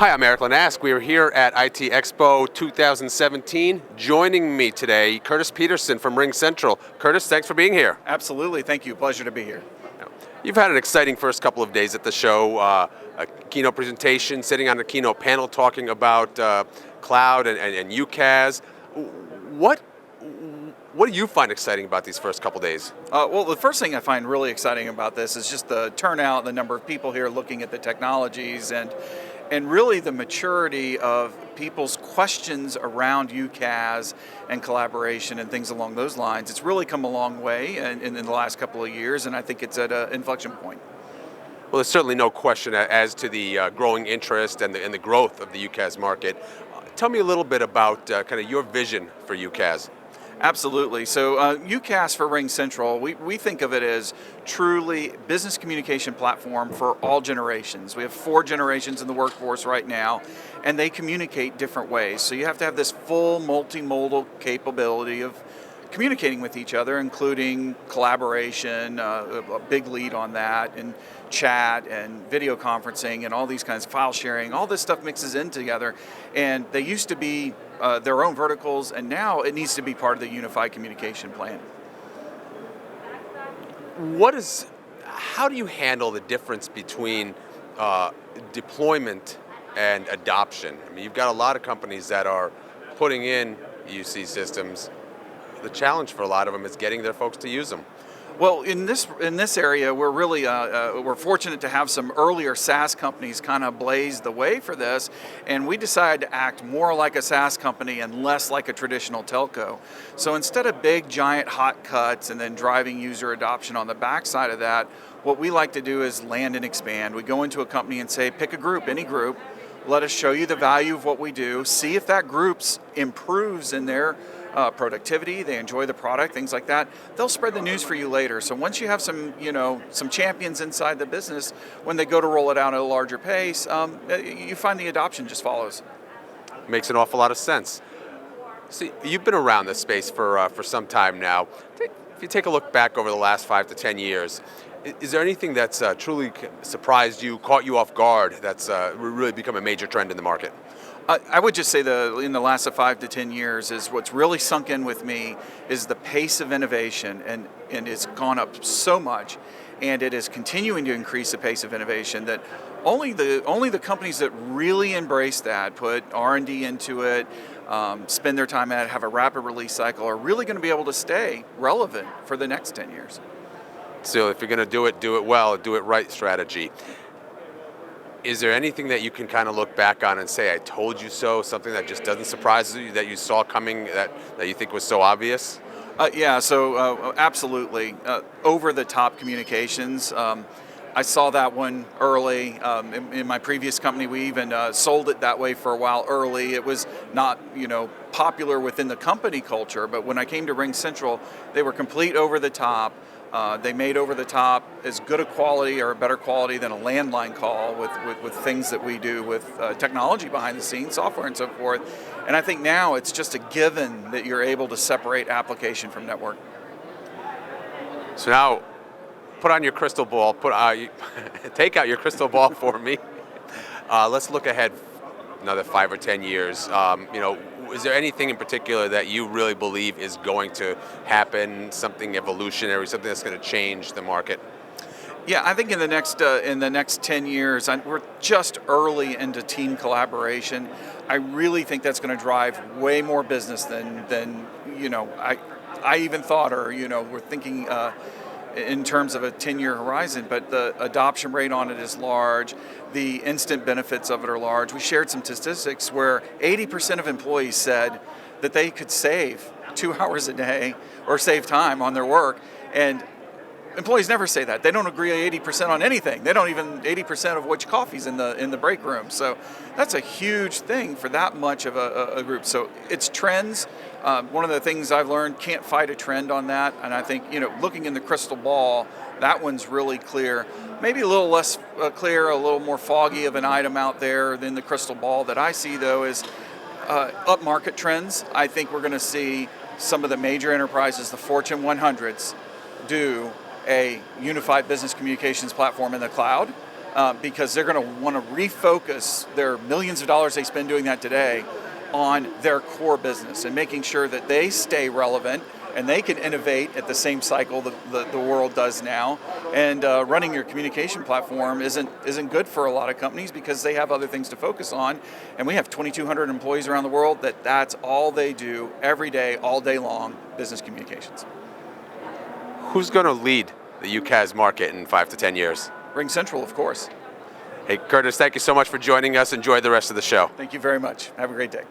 Hi, I'm Erik Linask. We are here at ITEXPO 2017. Joining me today, Curtis Peterson from RingCentral. Curtis, thanks for being here. Absolutely, thank you. Pleasure to be here. You've had an exciting first couple of days at the show, a keynote presentation, sitting on a keynote panel talking about cloud and UCaaS. What do you find exciting about these first couple days? Well, the first thing I find really exciting about this is just the turnout, the number of people here looking at the technologies, and really the maturity of people's questions around UCaaS and collaboration and things along those lines. It's really come a long way in the last couple of years, and I think it's at an inflection point. Well, there's certainly no question as to the growing interest and the growth of the UCaaS market. Tell me a little bit about kind of your vision for UCaaS. Absolutely. So UCaaS for RingCentral, we think of it as truly business communication platform for all generations. We have 4 generations in the workforce right now, and they communicate different ways. So you have to have this full multimodal capability of communicating with each other, including collaboration, a big lead on that, and chat and video conferencing and all these kinds of file sharing. All this stuff mixes in together, and they used to be their own verticals, and now it needs to be part of the unified communication plan. How do you handle the difference between deployment and adoption? I mean, you've got a lot of companies that are putting in UC systems. The challenge for a lot of them is getting their folks to use them. Well, in this area, we're really we're fortunate to have some earlier SaaS companies kind of blaze the way for this, and we decided to act more like a SaaS company and less like a traditional telco. So instead of big, giant, hot cuts and then driving user adoption on the backside of that, what we like to do is land and expand. We go into a company and say, pick a group, any group, let us show you the value of what we do, see if that group's improves in their productivity, they enjoy the product, things like that. They'll spread the news for you later. So once you have some champions inside the business, when they go to roll it out at a larger pace, you find the adoption just follows. Makes an awful lot of sense. See, you've been around this space for some time now. If you take a look back over the last 5 to 10 years, is there anything that's truly surprised you, caught you off guard, that's really become a major trend in the market? I would just say in the last 5 to 10 years is what's really sunk in with me is the pace of innovation, and it's gone up so much, and it is continuing to increase the pace of innovation that only the companies that really embrace that, put R&D into it, spend their time at it, have a rapid release cycle, are really going to be able to stay relevant for the next 10 years. So if you're going to do it well, do it right strategy. Is there anything that you can kind of look back on and say, I told you so, something that just doesn't surprise you, that you saw coming, that you think was so obvious? So absolutely. Over-the-top communications. I saw that one early. In my previous company, we even sold it that way for a while early. It was not, popular within the company culture, but when I came to RingCentral, they were complete over-the-top. They made over the top as good a quality or a better quality than a landline call with things that we do with technology behind the scenes, software and so forth. And I think now it's just a given that you're able to separate application from network. So now, put on your crystal ball. Take out your crystal ball for me. Let's look ahead another 5 or 10 years. Is there anything in particular that you really believe is going to happen, something evolutionary, something that's going to change the market? Yeah, I think in the next 10 years, we're just early into team collaboration. I really think that's going to drive way more business than I even thought, or we're thinking in terms of a 10-year horizon, but the adoption rate on it is large. The instant benefits of it are large. We shared some statistics where 80% of employees said that they could save 2 hours a day or save time on their work, and employees never say that. They don't agree 80% on anything. They don't even 80% of which coffee's in the break room. So that's a huge thing for that much of a group. So it's trends. One of the things I've learned, can't fight a trend on that. And I think, looking in the crystal ball, that one's really clear. Maybe a little less clear, a little more foggy of an item out there than the crystal ball that I see, though, is upmarket trends. I think we're going to see some of the major enterprises, the Fortune 100s, do a unified business communications platform in the cloud. because they're going to want to refocus their millions of dollars they spend doing that today on their core business and making sure that they stay relevant and they can innovate at the same cycle that the world does now. And running your communication platform isn't good for a lot of companies because they have other things to focus on. And we have 2,200 employees around the world that's all they do every day, all day long, business communications. Who's going to lead the UCaaS market in 5 to 10 years? RingCentral, of course. Hey, Curtis, thank you so much for joining us. Enjoy the rest of the show. Thank you very much. Have a great day.